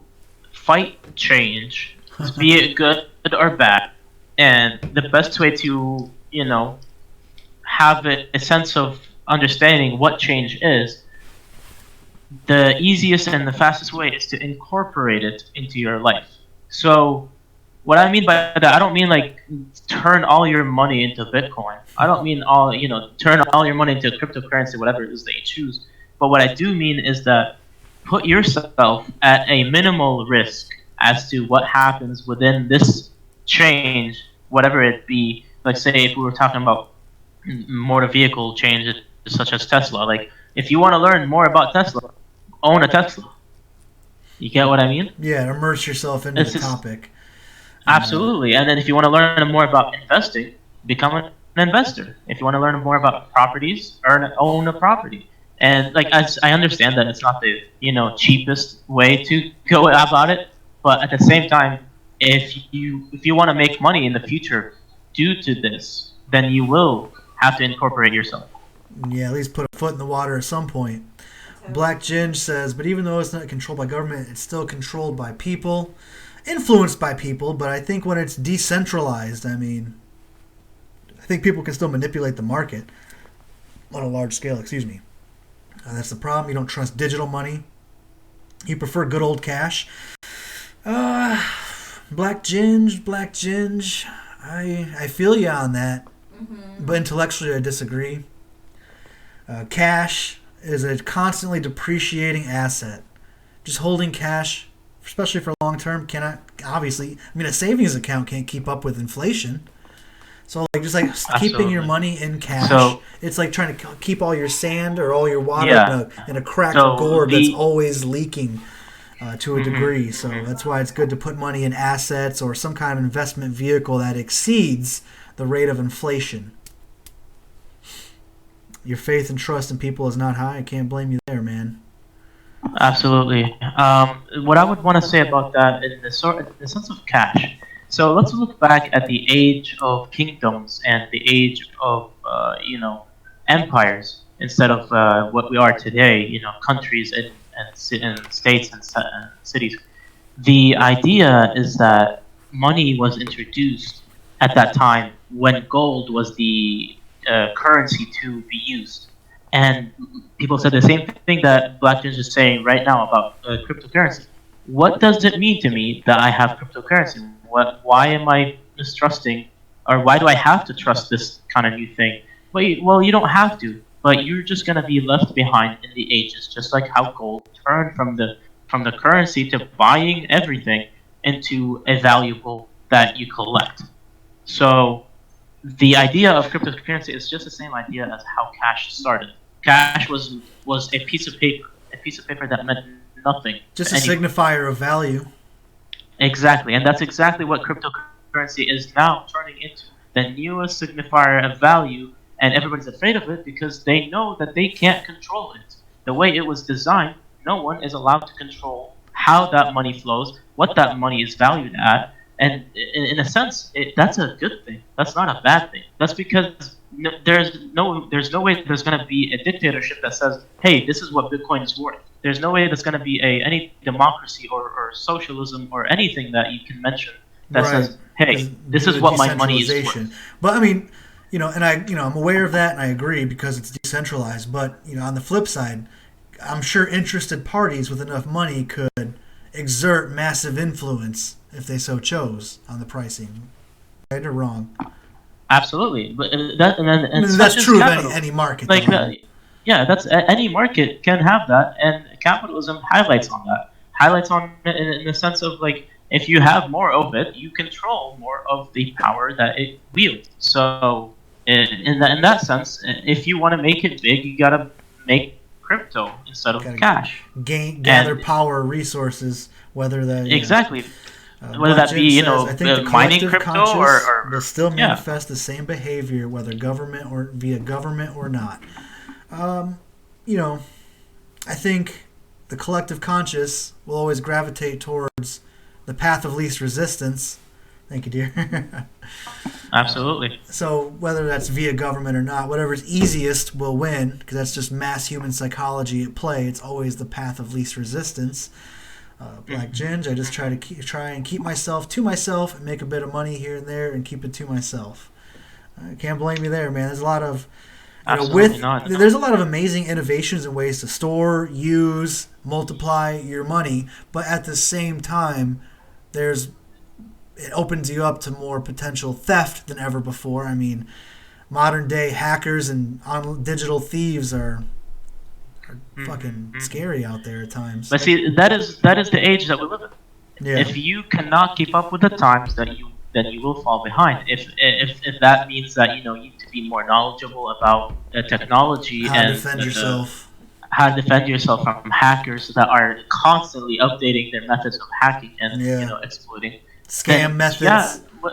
fight change, be it good or bad, and the best way to, have a sense of understanding what change is, the easiest and the fastest way is to incorporate it into your life. So what I mean by that, I don't mean like turn all your money into Bitcoin. I don't mean turn all your money into cryptocurrency, whatever it is that you choose. But what I do mean is that put yourself at a minimal risk as to what happens within this change, whatever it be. Like, say, if we were talking about motor vehicle changes such as Tesla, like, if you want to learn more about Tesla, own a Tesla. You get what I mean? Yeah, immerse yourself into the topic. Absolutely. And then if you want to learn more about investing, become an investor. If you want to learn more about properties, own a property. And like, I understand that it's not the cheapest way to go about it, but at the same time, if you want to make money in the future due to this, then you will have to incorporate yourself. Yeah, at least put a foot in the water at some point. Black Ginge says, but even though it's not controlled by government, it's still controlled by people, influenced by people. But I think when it's decentralized, I think people can still manipulate the market on a large scale. Excuse me. That's the problem. You don't trust digital money. You prefer good old cash. Black Ginge. I feel you on that. Mm-hmm. But intellectually, I disagree. Cash is a constantly depreciating asset. Just holding cash, especially for long term, cannot, obviously, a savings account can't keep up with inflation. So keeping your money in cash, it's like trying to keep all your sand or all your water in a cracked gourd that's always leaking to a degree. So that's why it's good to put money in assets or some kind of investment vehicle that exceeds the rate of inflation. Your faith and trust in people is not high. I can't blame you there, man. Absolutely. What I would want to say about that in the sense of cash. So let's look back at the age of kingdoms and the age of empires instead of what we are today. Countries and states and cities. The idea is that money was introduced at that time when gold was the currency to be used. And people said the same thing that Black Ginger is saying right now about cryptocurrency. What does it mean to me that I have cryptocurrency? Why am I mistrusting, or why do I have to trust this kind of new thing? Well, you don't have to, but you're just gonna be left behind in the ages, just like how gold turned from the currency to buying everything into a valuable that you collect. So the idea of cryptocurrency is just the same idea as how cash started. Cash was a piece of paper that meant nothing Just to a anyone. signifier of value. Exactly, and that's exactly what cryptocurrency is now turning into, the newest signifier of value, and everybody's afraid of it because they know that they can't control it. The way it was designed, no one is allowed to control how that money flows, what that money is valued at, and in a sense, that's a good thing. That's not a bad thing. That's because there's no way there's going to be a dictatorship that says, hey, this is what Bitcoin is worth. There's no way there's going to be any democracy or socialism or anything that you can mention that Right. says, hey, this Due is to what my money is decentralization. worth. But I mean, and I'm aware of that and I agree because it's decentralized. But, on the flip side, I'm sure interested parties with enough money could exert massive influence if they so chose on the pricing. Right or wrong? Absolutely, but that and then I and mean, such that's is true of capital. any market, Like though. yeah, that's any market can have that, and capitalism highlights on that. Highlights on it in the sense of like if you have more of it, you control more of the power that it wields. So in that sense, if you want to make it big, you gotta make crypto instead of Gotta cash. gather And power resources, whether that, exactly, whether Black that Jin be says, I think the mining collective crypto conscious or will still yeah, manifest the same behavior, whether government or via government or not. Um, you know, I think the collective conscious will always gravitate towards the path of least resistance. Thank you, dear. absolutely. So whether that's via government or not, whatever's easiest will win because that's just mass human psychology at play. It's always the path of least resistance. Black Ginge, I just try and keep myself to myself and make a bit of money here and there and keep it to myself. I can't blame you there, man. There's a lot of Absolutely not. there's a lot of amazing innovations and ways to store, use, multiply your money, but at the same time, there's it opens you up to more potential theft than ever before. I mean, modern day hackers and digital thieves are fucking scary out there at times. But see, that is the age that we live in. Yeah. If you cannot keep up with the times, then you will fall behind. If that means that you need to be more knowledgeable about technology How to and defend yourself. how to defend yourself from hackers that are constantly updating their methods of hacking and Yeah. exploiting, Scam then methods. yeah,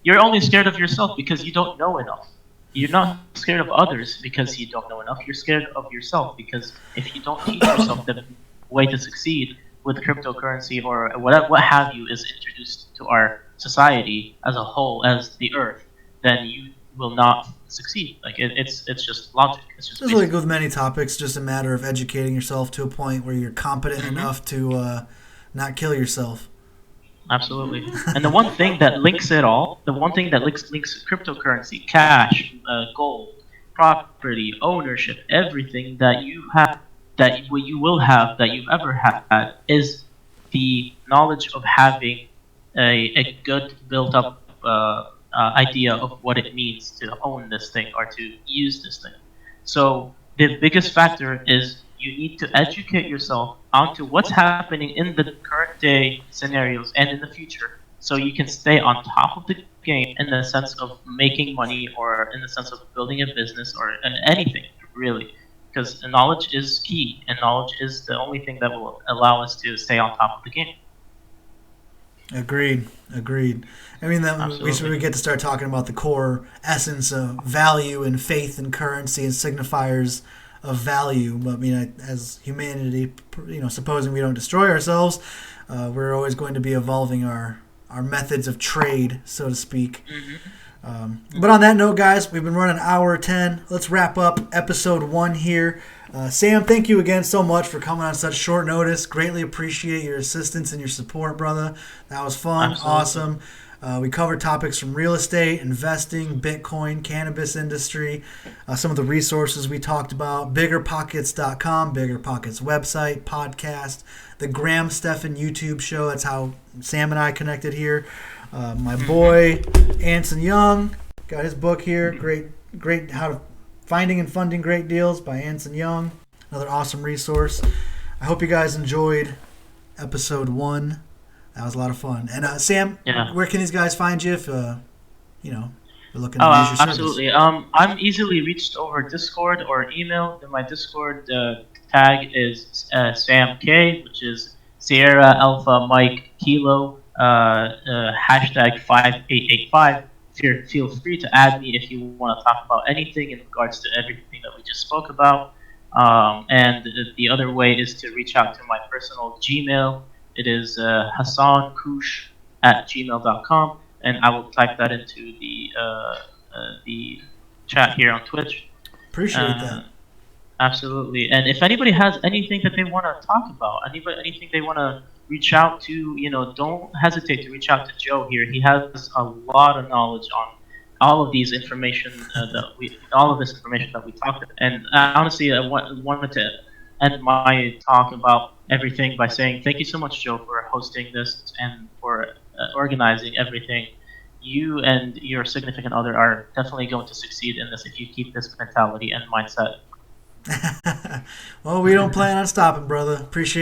you're only scared of yourself because you don't know enough. You're not scared of others because you don't know enough. You're scared of yourself because if you don't teach yourself the way to succeed with cryptocurrency or what have you is introduced to our society as a whole, as the earth, then you will not succeed. Like it's just logic. It's just Just like with many topics, just a matter of educating yourself to a point where you're competent enough to not kill yourself. absolutely. And the one thing that links it all, the one thing that links cryptocurrency, cash, gold, property, ownership, everything that you have, that you will have, that you've ever had, is the knowledge of having a good built up idea of what it means to own this thing or to use this thing. So the biggest factor is you need to educate yourself onto what's happening in the current day scenarios and in the future so you can stay on top of the game in the sense of making money or in the sense of building a business or anything really, because knowledge is key and knowledge is the only thing that will allow us to stay on top of the game. Agreed. I mean, that Absolutely. we get to start talking about the core essence of value and faith and currency and signifiers of value. But I mean, as humanity, supposing we don't destroy ourselves, we're always going to be evolving our methods of trade, so to speak. But on that note, guys, we've been running an hour 10. Let's wrap up episode 1 here. Sam, thank you again so much for coming on such short notice. Greatly appreciate your assistance and your support, brother. That was fun. Absolutely. Awesome. We cover topics from real estate, investing, Bitcoin, cannabis industry, some of the resources we talked about, biggerpockets.com, Bigger Pockets website, podcast, the Graham Stephan YouTube show. That's how Sam and I connected here. My boy, Anson Young, got his book here. Great How to Finding and Funding Great Deals by Anson Young. Another awesome resource. I hope you guys enjoyed episode 1. That was a lot of fun. And Sam, where can these guys find you if they're looking to use your service? Absolutely. I'm easily reached over Discord or email. My Discord tag is SamK, which is Sierra Alpha Mike Kilo hashtag 5885. Feel free to add me if you want to talk about anything in regards to everything that we just spoke about. And the other way is to reach out to my personal Gmail. It is HassanKoush@gmail.com, and I will type that into the chat here on Twitch. Appreciate that. Absolutely. And if anybody has anything that they want to talk about, anything they want to reach out to, don't hesitate to reach out to Joe here. He has a lot of knowledge on all of this information that we talked about. And honestly, I wanted to end my talk about everything by saying thank you so much, Joe, for hosting this and for organizing everything. You and your significant other are definitely going to succeed in this if you keep this mentality and mindset. Well, we don't plan on stopping, brother. Appreciate